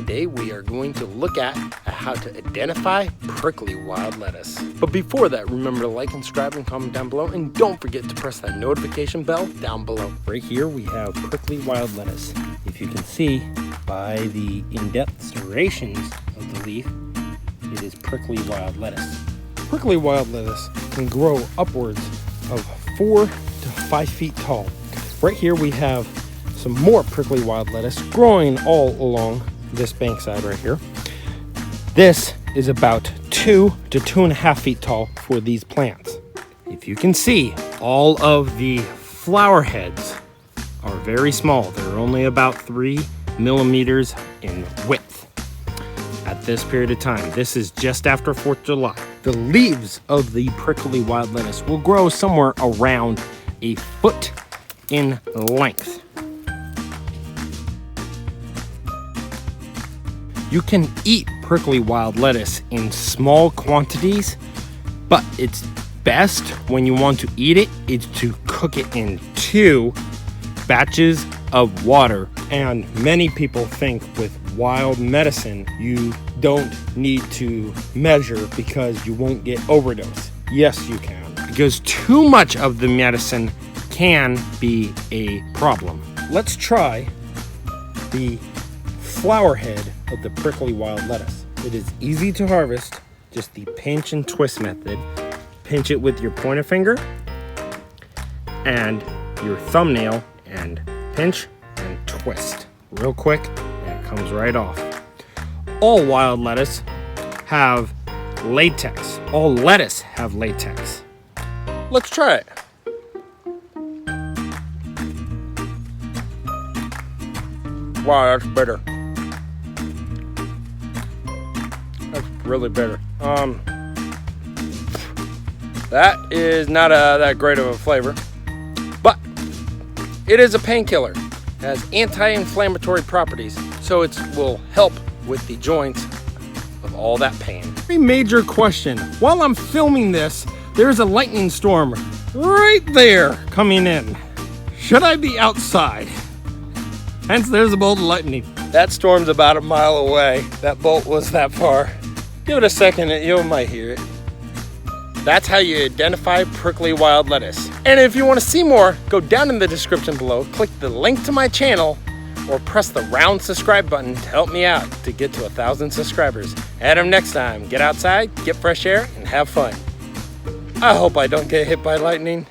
Today we are going to look at how to identify prickly wild lettuce. But before that, remember to like and subscribe and comment down below, and don't forget to press that notification bell down below. Right here we have prickly wild lettuce. If you can see by the in-depth serrations of the leaf, it is prickly wild lettuce. Prickly wild lettuce can grow upwards of 4 to 5 feet tall. Right here we have some more prickly wild lettuce growing all along this bankside right here. This is about 2 to 2.5 feet tall for these plants. If you can see, all of the flower heads are very small. They're only about 3 millimeters in width at this period of time. This is just after 4th of July. The leaves of the prickly wild lettuce will grow somewhere around a foot in length. You can eat prickly wild lettuce in small quantities, but it's best when you want to eat it is to cook it in 2 batches of water. And many people think with wild medicine you don't need to measure because you won't get overdose. Yes, you can, because too much of the medicine can be a problem. Let's try the flower head of the prickly wild lettuce. It is easy to harvest, just the pinch and twist method. Pinch it with your pointer finger and your thumbnail and pinch and twist real quick, and it comes right off. All wild lettuce have latex. All lettuce have latex. Let's try it. Wow, that's bitter. That's really bitter. That is not that great of a flavor, but it is a painkiller. It has anti-inflammatory properties, so it will help with the joints of all that pain. Very major question. While I'm filming this, there's a lightning storm right there coming in. Should I be outside? Hence, there's a bolt of lightning. That storm's about a mile away. That bolt was that far. Give it a second and you might hear it. That's how you identify prickly wild lettuce. And if you want to see more, go down in the description below, click the link to my channel, or press the round subscribe button to help me out to get to 1,000 subscribers. At them next time, get outside, get fresh air, and have fun. I hope I don't get hit by lightning.